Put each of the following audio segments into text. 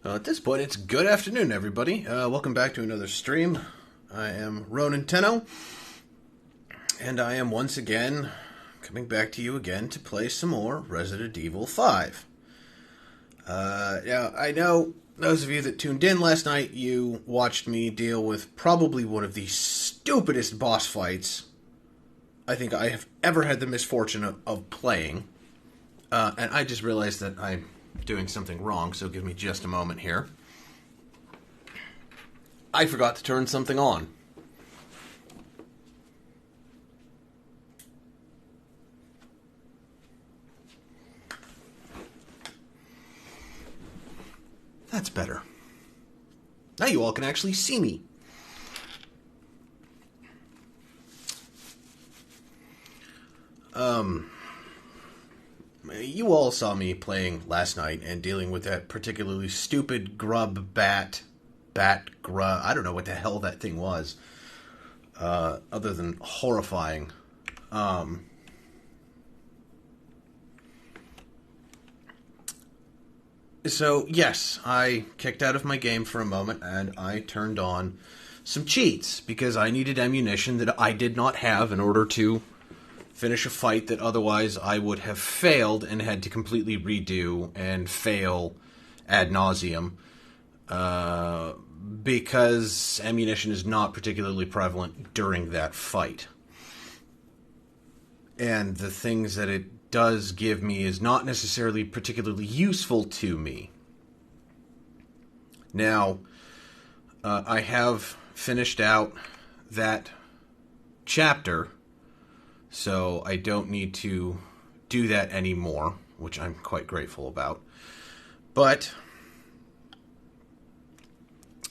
At this point, it's good afternoon, everybody. Welcome back to another stream. I am Ronan Tenno, and I am once again coming back to you again to play some more Resident Evil 5. Now, I know those of you that tuned in last night, you watched me deal with probably one of the stupidest boss fights I think I have ever had the misfortune of playing. And I just realized that I'm doing something wrong, so give me just a moment here. I forgot to turn something on. That's better. Now you all can actually see me. You all saw me playing last night and dealing with that particularly stupid grub bat grub. I don't know what the hell that thing was, other than horrifying. So, yes, I kicked out of my game for a moment and I turned on some cheats because I needed ammunition that I did not have in order to finish a fight that otherwise I would have failed and had to completely redo and fail ad nauseum, because ammunition is not particularly prevalent during that fight. And the things that it does give me is not necessarily particularly useful to me. Now, I have finished out that chapter, so I don't need to do that anymore, which I'm quite grateful about. But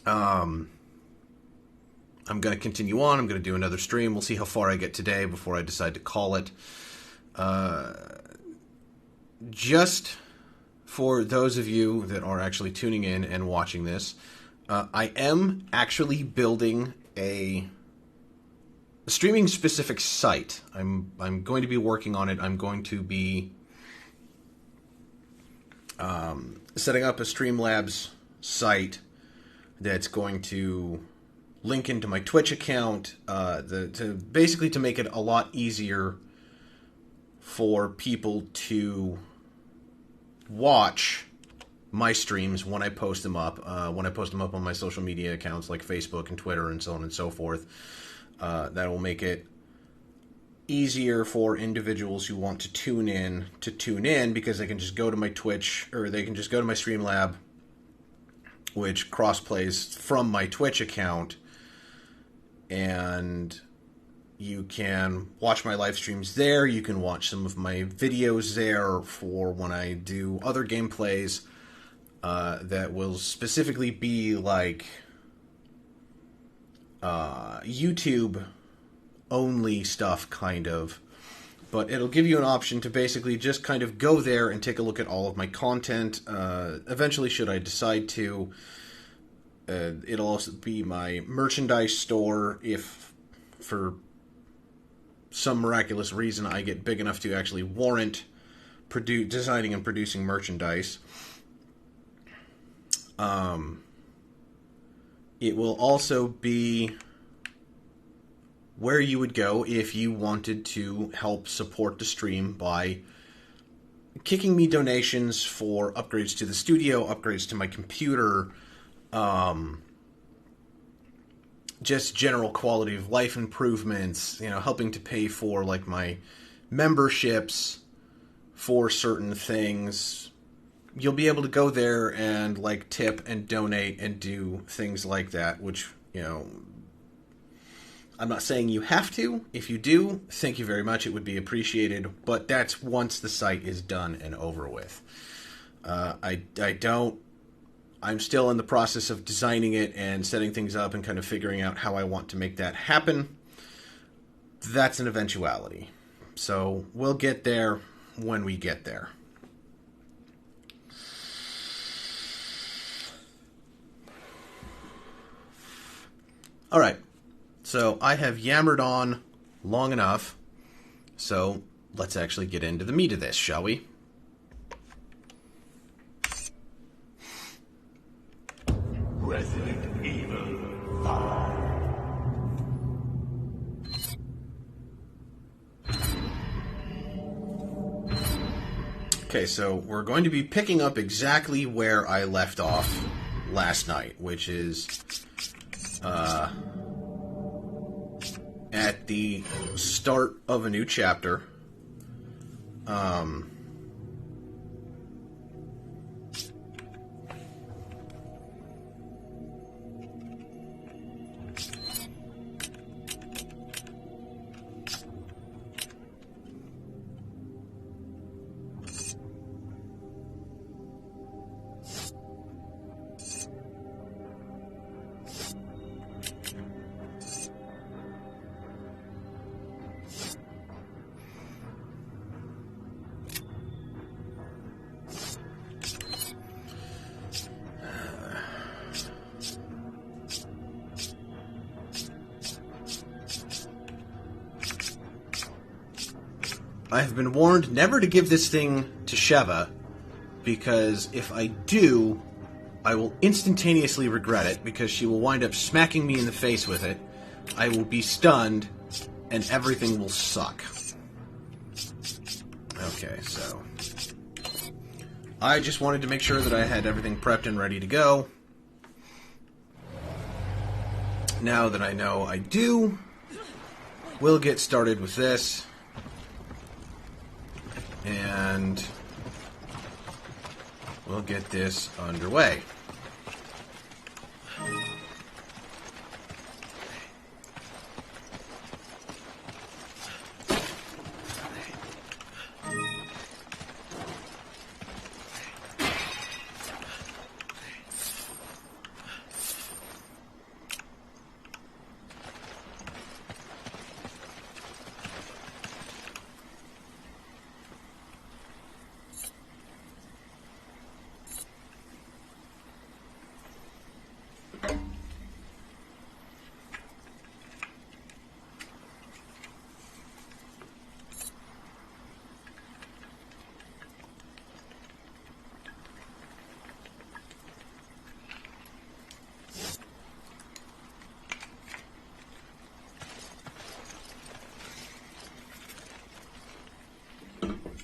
I'm going to continue on. I'm going to do another stream. We'll see how far I get today before I decide to call it. Just for those of you that are actually tuning in and watching this, I am actually building a streaming specific site. I'm going to be working on it. I'm going to be setting up a Streamlabs site that's going to link into my Twitch account, basically to make it a lot easier for people to watch my streams when I post them up. When I post them up on my social media accounts like Facebook and Twitter and so on and so forth. That will make it easier for individuals who want to tune in because they can just go to my Twitch, or they can just go to my Streamlab, which cross-plays from my Twitch account, and you can watch my live streams there. You can watch some of my videos there for when I do other gameplays that will specifically be like YouTube only stuff, kind of. But it'll give you an option to basically just kind of go there and take a look at all of my content. Eventually, should I decide to, it'll also be my merchandise store if, for some miraculous reason, I get big enough to actually warrant designing and producing merchandise. It will also be where you would go if you wanted to help support the stream by kicking me donations for upgrades to the studio, upgrades to my computer, just general quality of life improvements, helping to pay for like my memberships for certain things. You'll be able to go there and like tip and donate and do things like that, which, I'm not saying you have to. If you do, thank you very much. It would be appreciated. But that's once the site is done and over with. I'm still in the process of designing it and setting things up and kind of figuring out how I want to make that happen. That's an eventuality. So we'll get there when we get there. All right. So I have yammered on long enough, so let's actually get into the meat of this, shall we? Okay, so we're going to be picking up exactly where I left off last night, which is at the start of a new chapter. I have been warned never to give this thing to Sheva, because if I do, I will instantaneously regret it, because she will wind up smacking me in the face with it. I will be stunned, and everything will suck. Okay, so I just wanted to make sure that I had everything prepped and ready to go. Now that I know I do, we'll get started with this. And we'll get this underway.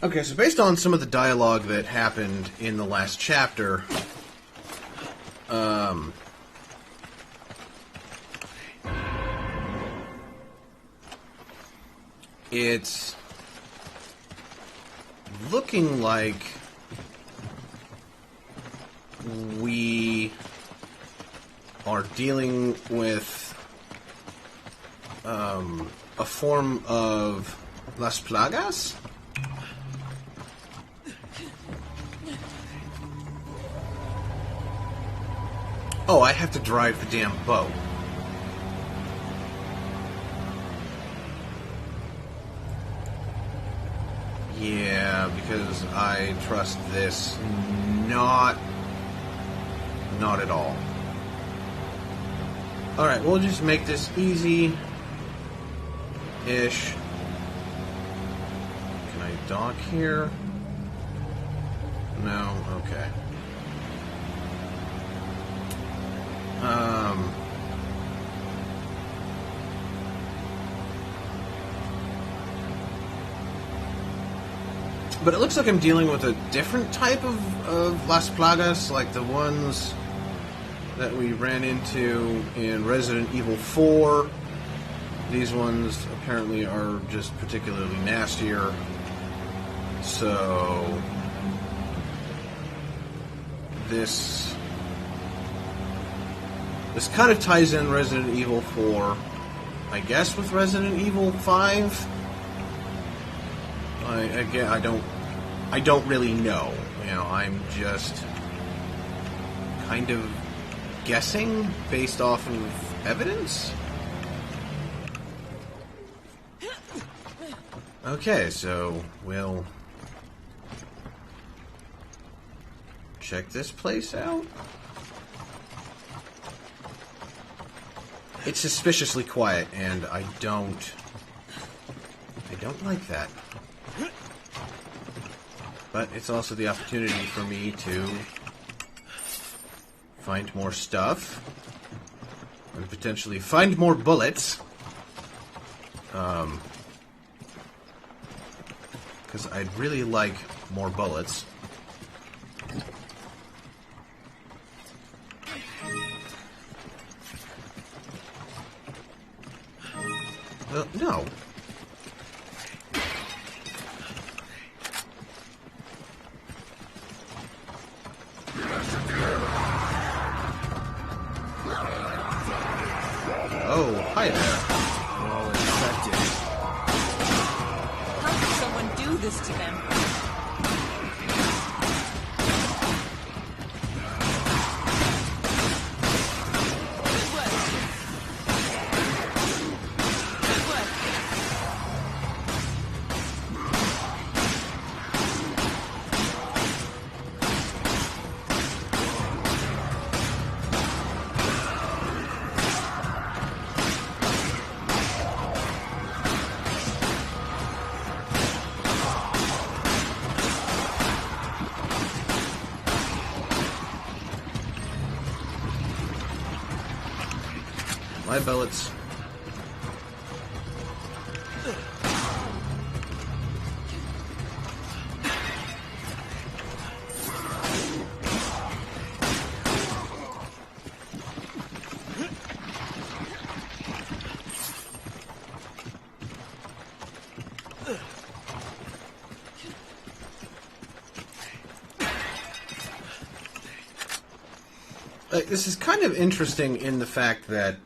Okay, so based on some of the dialogue that happened in the last chapter, it's looking like we are dealing with a form of Las Plagas? Oh, I have to drive the damn boat. Yeah, because I trust this not at all. Alright, we'll just make this easy-ish. Can I dock here? No? Okay. But it looks like I'm dealing with a different type of Las Plagas, like the ones that we ran into in Resident Evil 4. These ones apparently are just particularly nastier. So this kind of ties in Resident Evil 4, I guess, with Resident Evil 5. I don't really know. You know, I'm just kind of guessing based off of evidence. Okay, so we'll check this place out. It's suspiciously quiet, and I don't like that. But it's also the opportunity for me to find more stuff and potentially find more bullets. Because I'd really like more bullets. No. Oh, hi there. All infected. How could someone do this to them? Good work. Good work. My bullets. This is kind of interesting in the fact that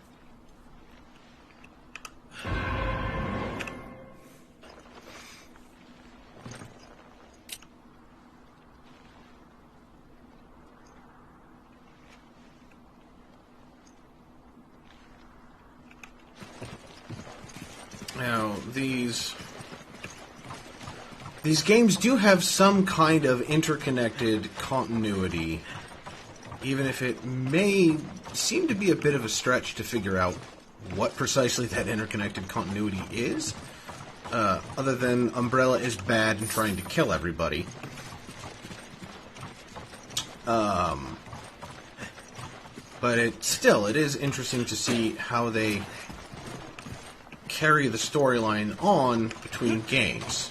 now these games do have some kind of interconnected continuity, even if it may seem to be a bit of a stretch to figure out what precisely that interconnected continuity is, other than Umbrella is bad and trying to kill everybody. But it is interesting to see how they carry the storyline on between games.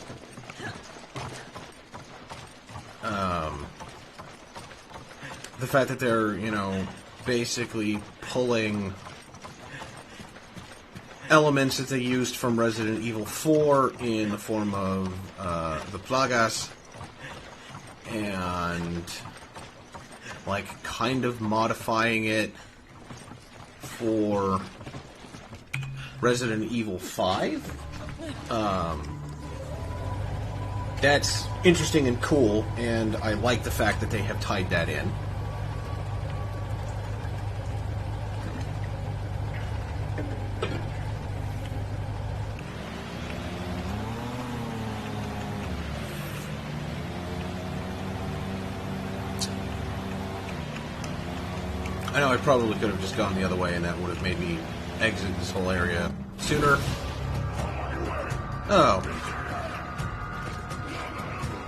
The fact that they're, basically pulling elements that they used from Resident Evil 4 in the form of the plagas, and kind of modifying it for Resident Evil 5. That's interesting and cool, and I like the fact that they have tied that in. I know I probably could have just gone the other way, and that would have made me exit this whole area sooner. Oh.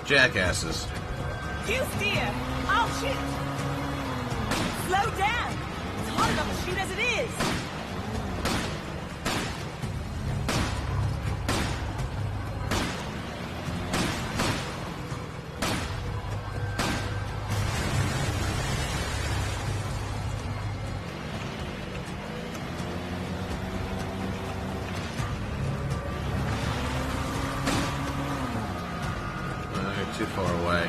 Jackasses. You steer! I'll shoot! Slow down! It's hard enough to shoot as it is! Too far away.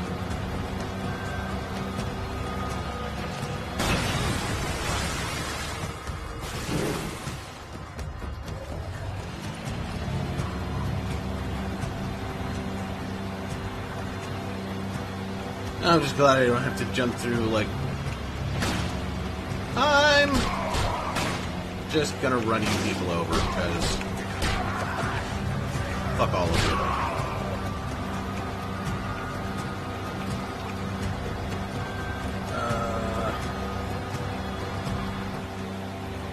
I'm just glad I don't have to jump through, I'm just gonna run you people over, because fuck all of you.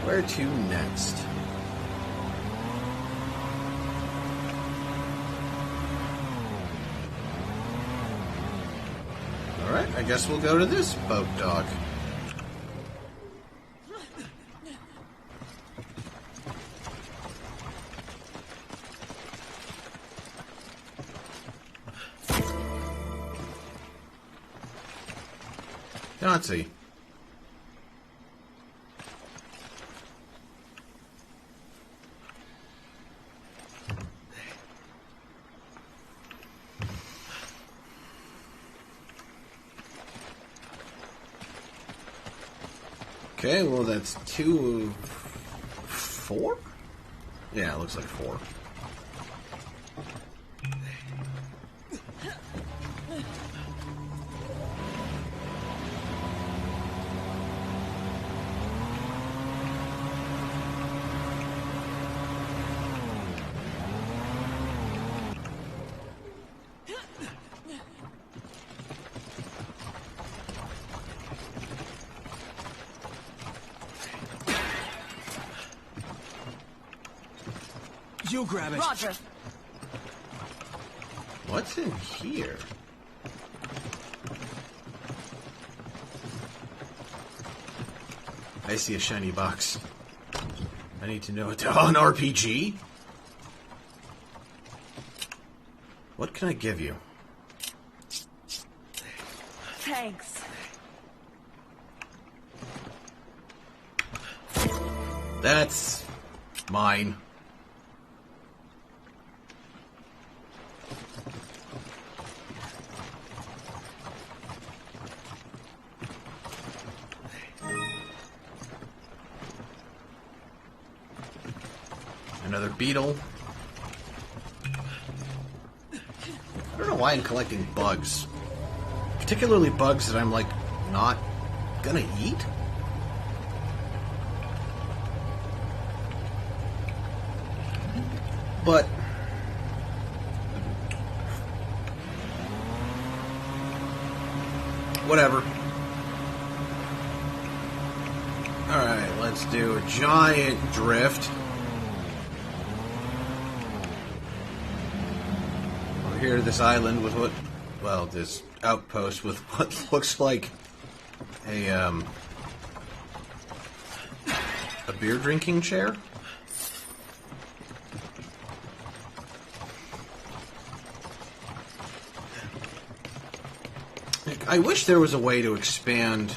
Where to next? Alright, I guess we'll go to this boat dock. Nazi. Okay, well that's 2 of 4? Yeah, it looks like 4. You grab it. Roger. What's in here? I see a shiny box. I need to know it. Oh, an RPG? What can I give you? Thanks. That's mine. Another beetle. I don't know why I'm collecting bugs. Particularly bugs that I'm, like, not gonna eat. But whatever. Alright, let's do a giant drift. Over here to this island with what, well, this outpost with what looks like a beer drinking chair. I wish there was a way to expand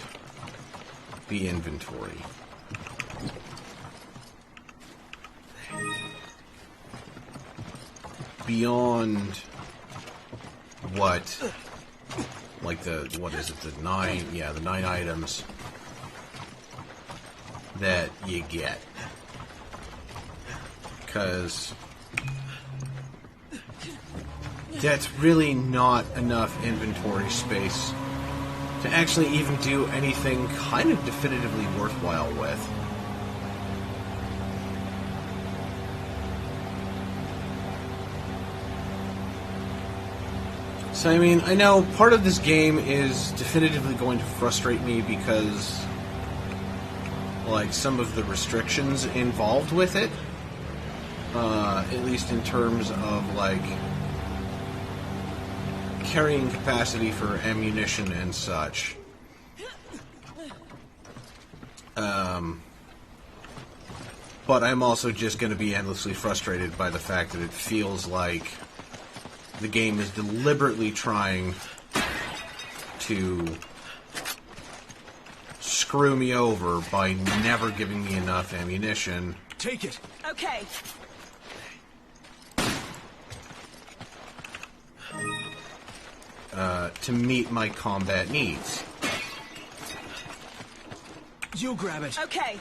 the inventory. Beyond what, like what is it, the 9 items that you get. Because that's really not enough inventory space to actually even do anything kind of definitively worthwhile with. So, I mean, I know part of this game is definitively going to frustrate me because, like, some of the restrictions involved with it, at least in terms of, like, carrying capacity for ammunition and such. But I'm also just going to be endlessly frustrated by the fact that it feels like the game is deliberately trying to screw me over by never giving me enough ammunition. Take it. Okay. To meet my combat needs. You grab it. Okay.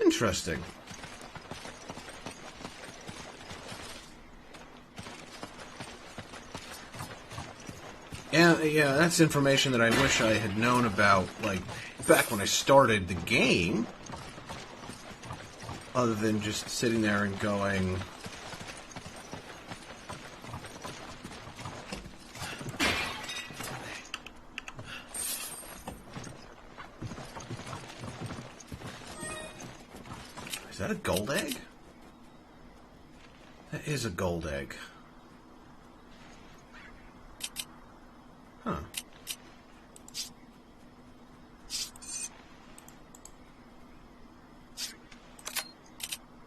Interesting. Yeah, that's information that I wish I had known about, like, back when I started the game. Other than just sitting there and going, that a gold egg? That is a gold egg. Huh.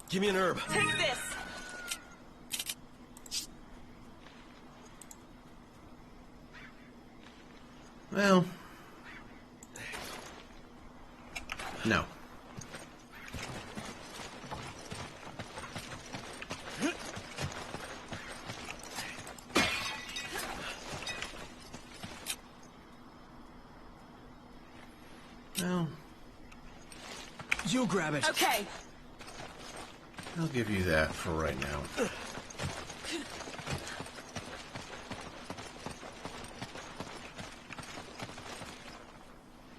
Give me an herb. Take this! Well... no. Well... You grab it. Okay. I'll give you that for right now.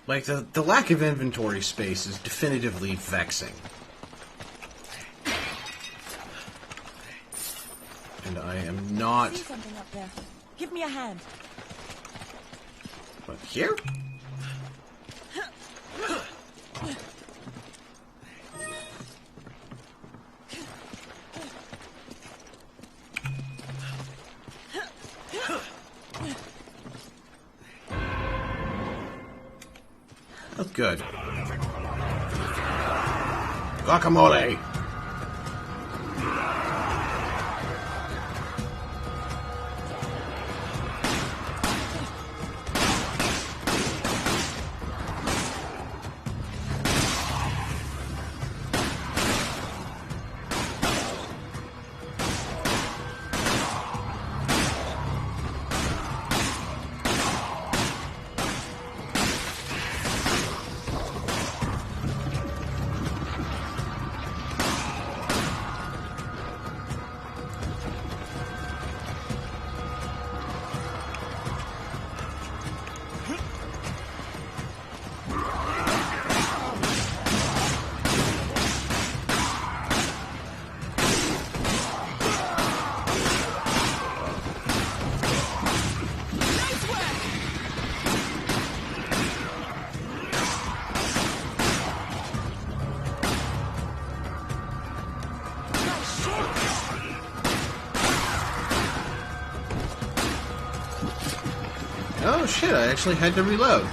Like, the lack of inventory space is definitively vexing. And I am not... See something up there. Give me a hand. What, here? Oh, good. Guacamole! Oh shit, I actually had to reload.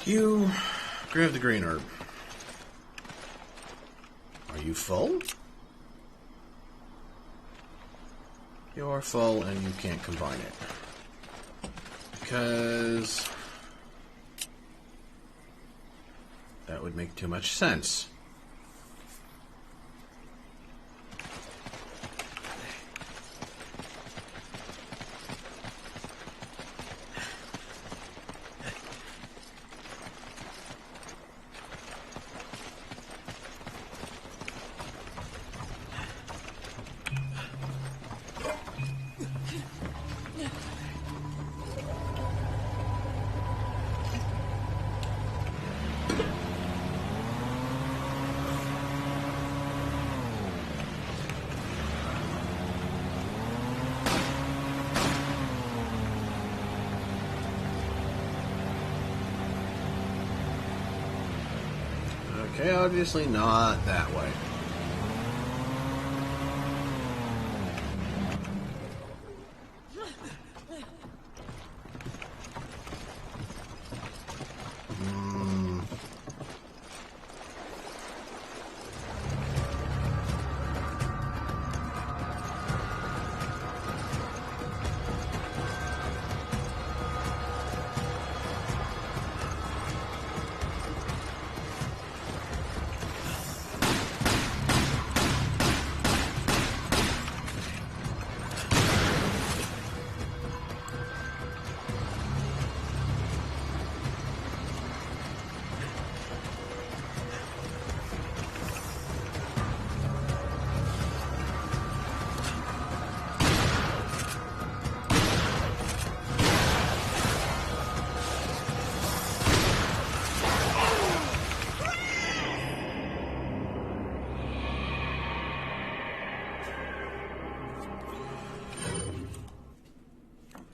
You grab the green herb. Are you full? You're full and you can't combine it. Because that would make too much sense. Okay, obviously not that way.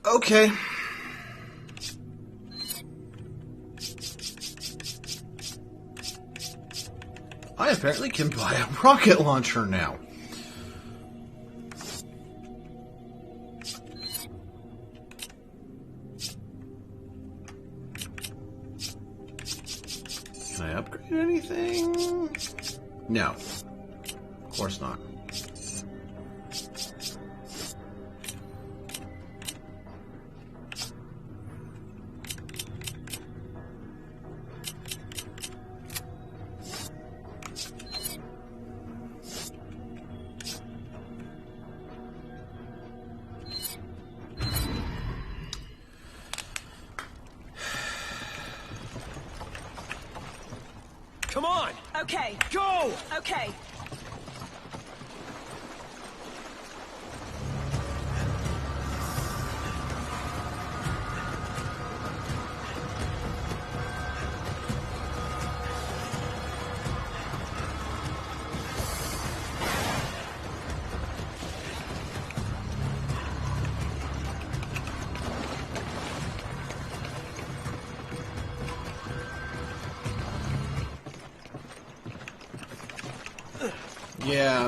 Okay. I apparently can buy a rocket launcher now. Can I upgrade anything? No. Of course not. Come on! Okay. Go! Okay. Yeah.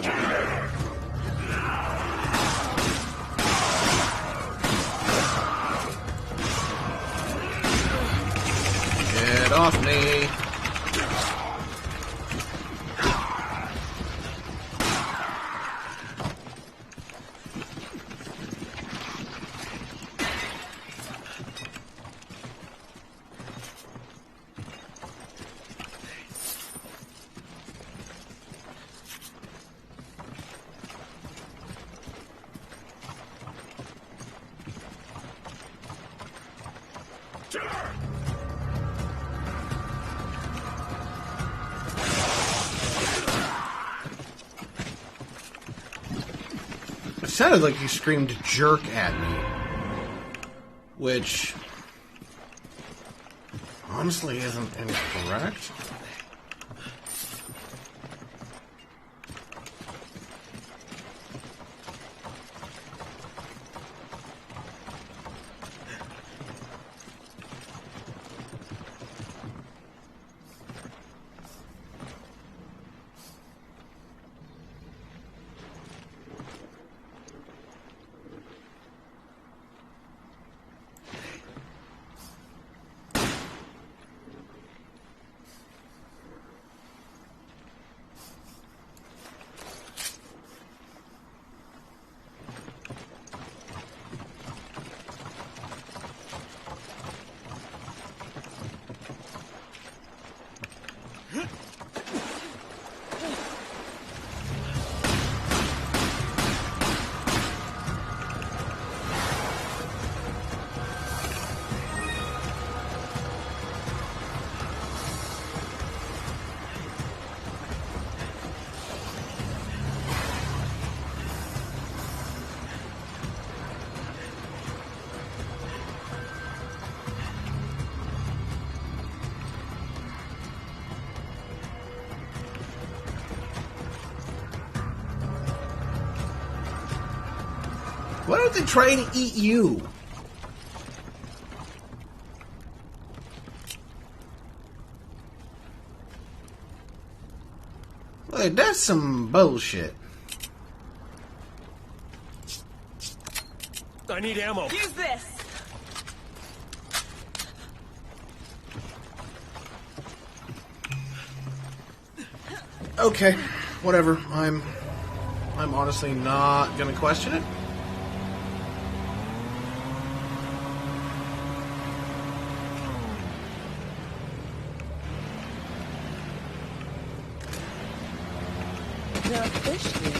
Get off me. It sounded like he screamed jerk at me. Which honestly isn't incorrect. Why don't they try to eat you? Like, that's some bullshit. I need ammo. Use this. Okay, whatever. I'm honestly not gonna question it. There are fish here.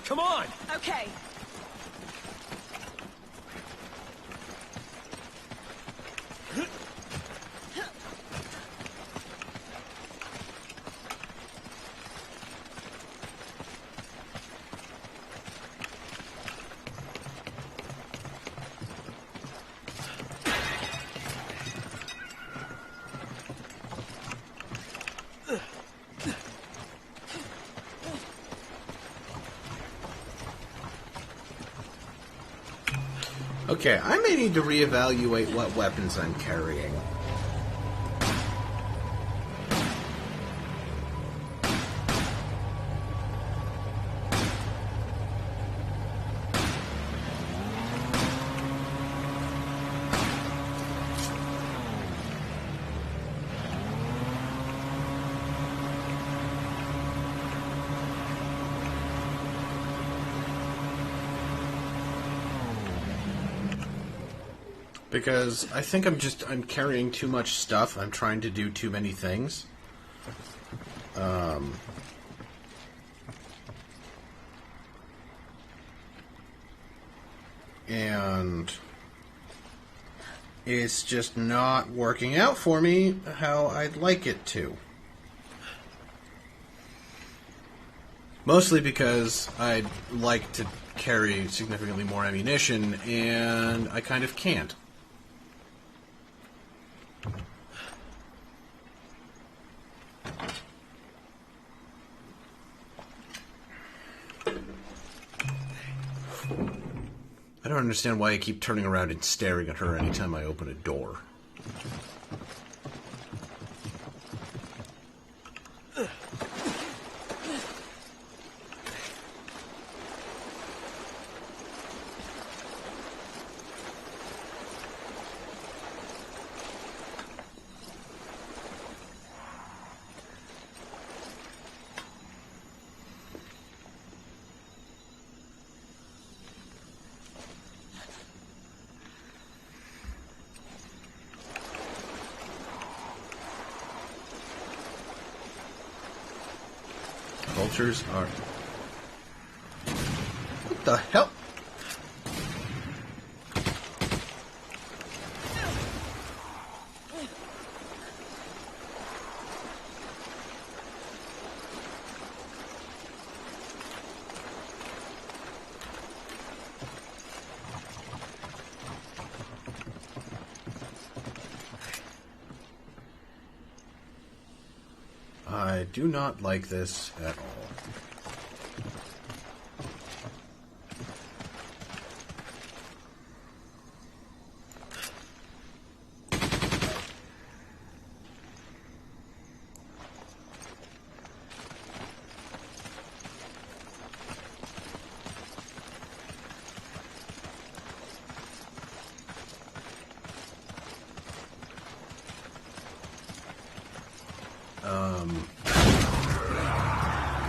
Come on! Okay. Okay, I may need to reevaluate what weapons I'm carrying. Because I think I'm carrying too much stuff. I'm trying to do too many things. And it's just not working out for me how I'd like it to. Mostly because I'd like to carry significantly more ammunition, and I kind of can't. I don't understand why I keep turning around and staring at her anytime I open a door. Vultures are... What the hell? I do not like this at all.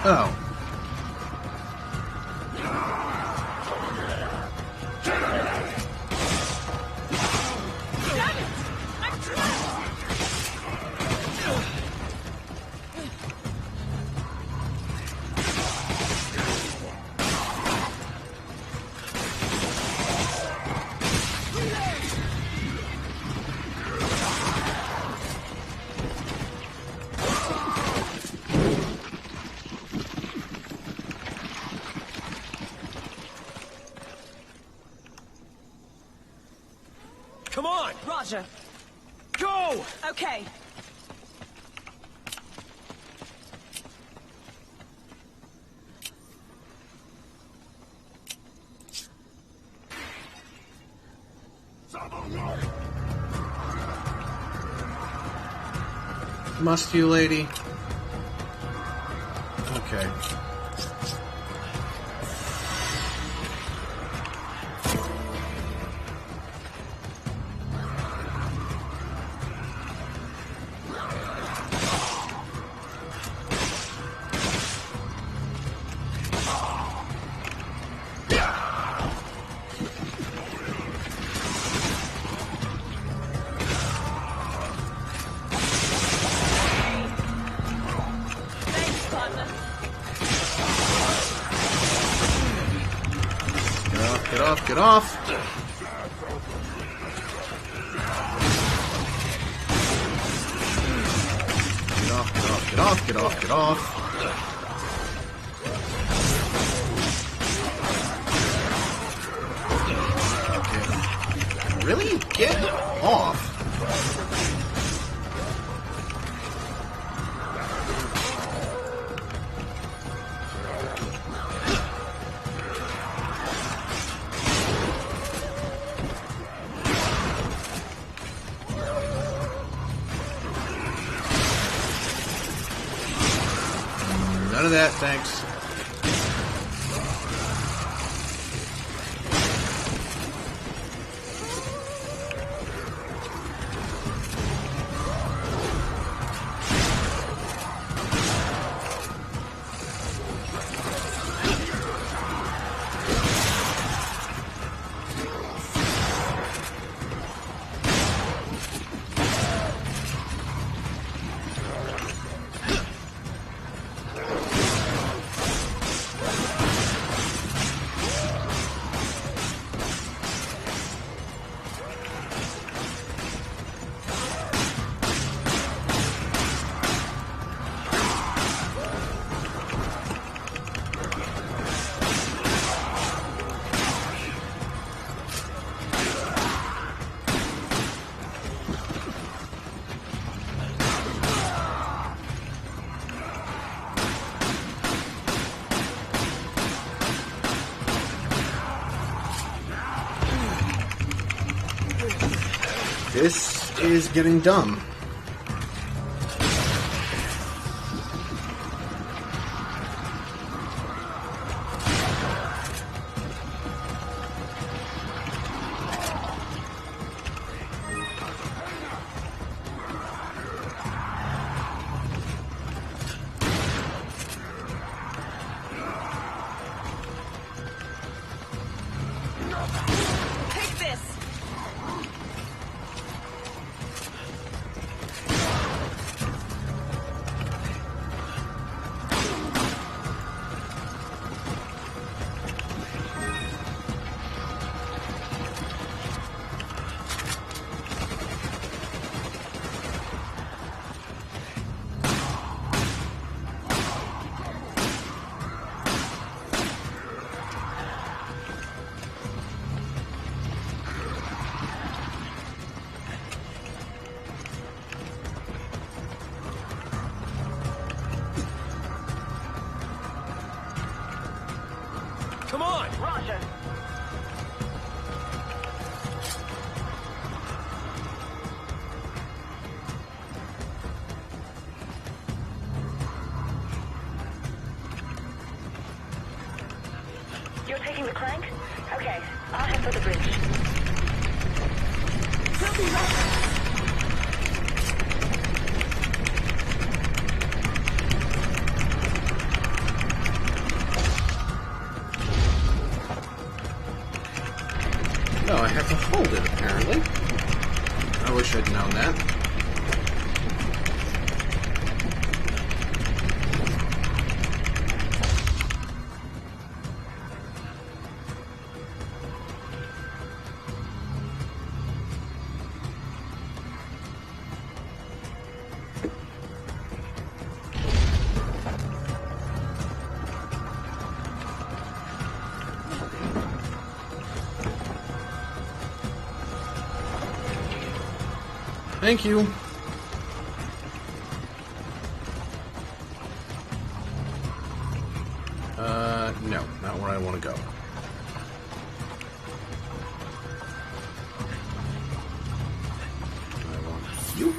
Oh. Damn it! I'm trapped! Come on! Roger. Go! Okay. Must you, lady? Okay. get off, get off! Get off, get off, get off, get off, get off. Okay. Really? Get off. None of that, thanks. This is getting dumb. Take this! Come on! Roger. You're taking the crank? Okay, I'll head for the bridge. He'll be right back. No, I have to hold it, apparently. I wish I'd known that. Thank you. No, not where I want to go. I want you.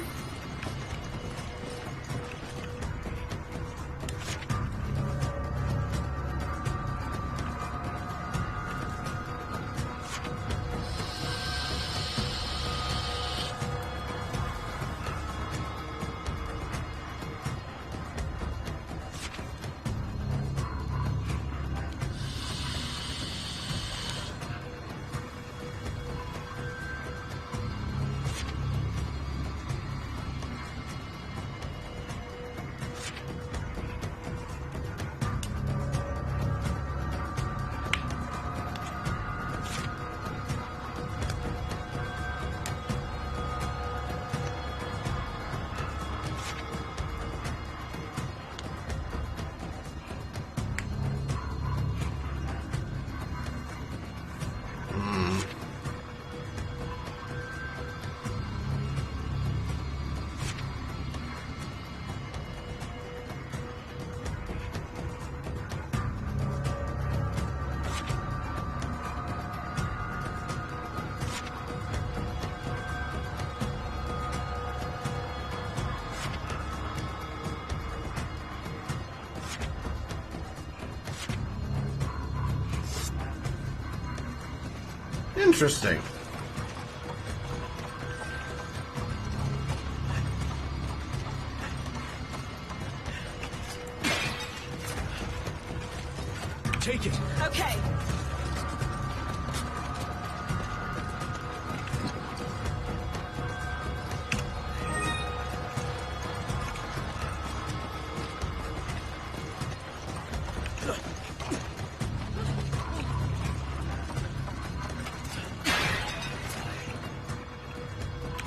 Interesting. Take it. Okay.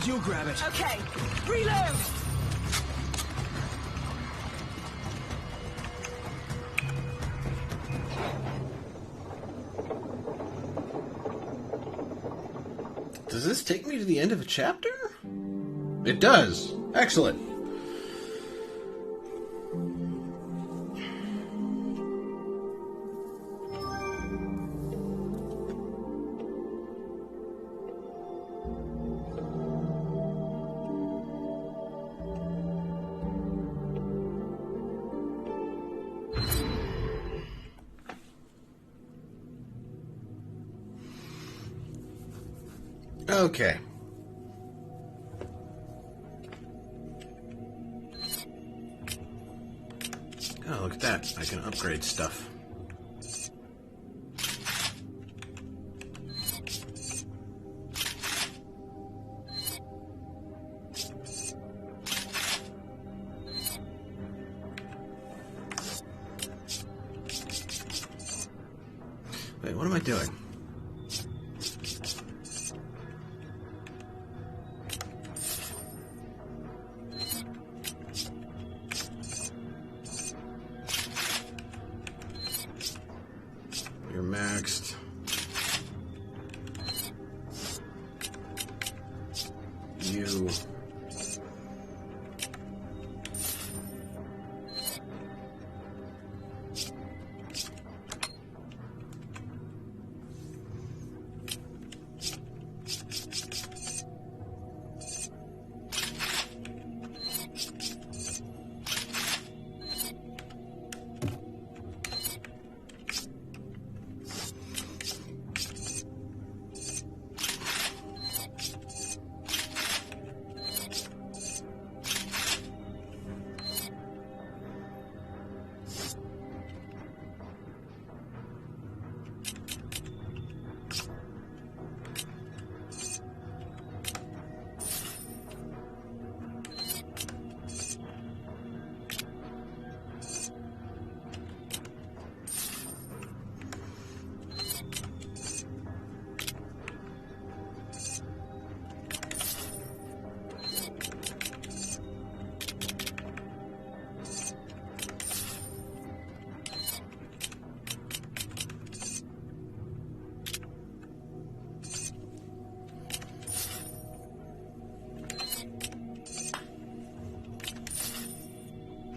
You grab it. Okay. Reload. Does this take me to the end of a chapter? It does. Excellent. Okay. Oh, look at that. I can upgrade stuff. Wait, what am I doing? You're maxed. You.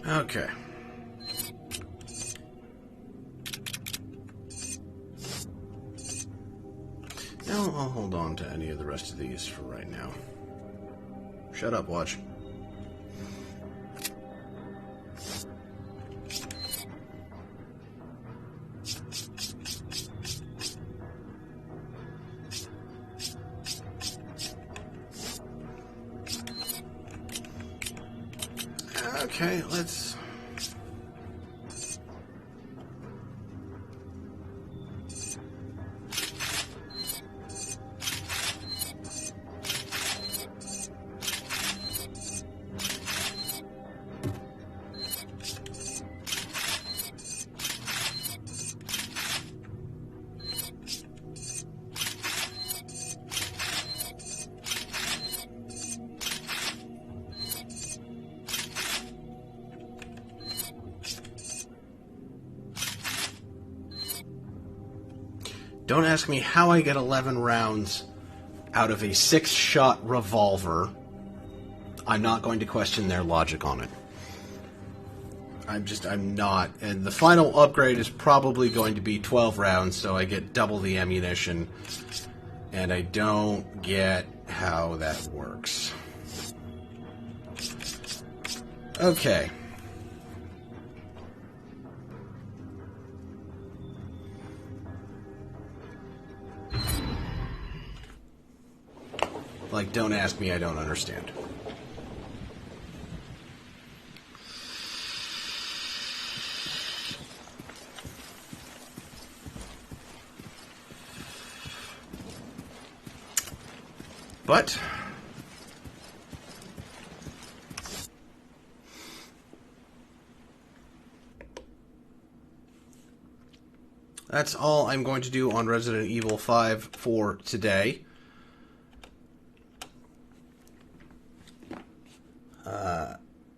Okay. Now I'll hold on to any of the rest of these for right now. Shut up, watch. Okay, let's... Don't ask me how I get 11 rounds out of a 6-shot revolver. I'm not going to question their logic on it. I'm not. And the final upgrade is probably going to be 12 rounds, so I get double the ammunition. And I don't get how that works. Okay. Like, don't ask me, I don't understand. But that's all I'm going to do on Resident Evil 5 for today.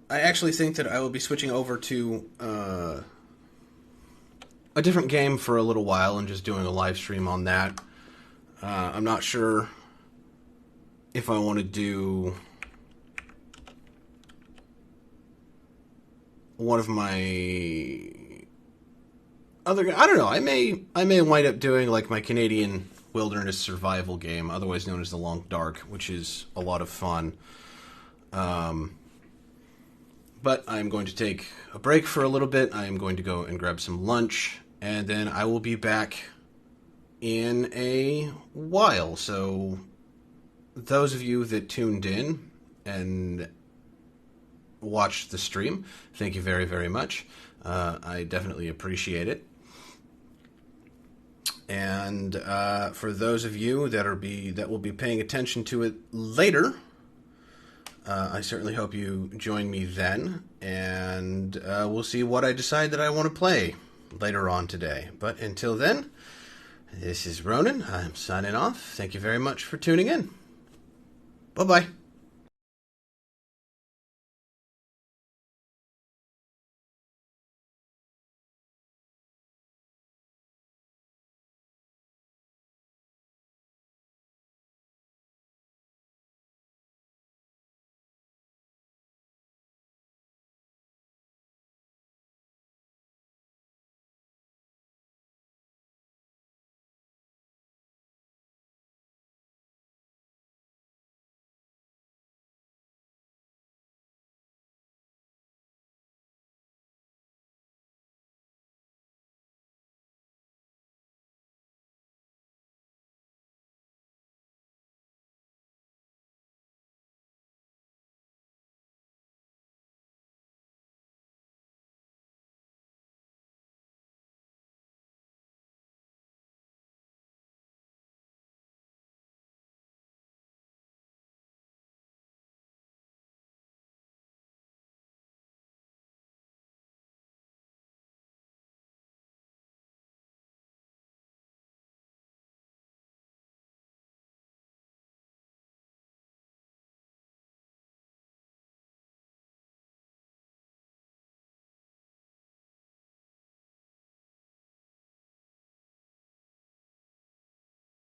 I actually think that I will be switching over to a different game for a little while and just doing a live stream on that. I'm not sure if I want to do one of my other... I don't know. I may wind up doing like my Canadian wilderness survival game, otherwise known as The Long Dark, which is a lot of fun. But I'm going to take a break for a little bit. I am going to go and grab some lunch, and then I will be back in a while. So those of you that tuned in and watched the stream, thank you very, very much. I definitely appreciate it. And for those of you that will be paying attention to it later, I certainly hope you join me then, and we'll see what I decide that I want to play later on today. But until then, this is Ronan. I'm signing off. Thank you very much for tuning in. Bye-bye.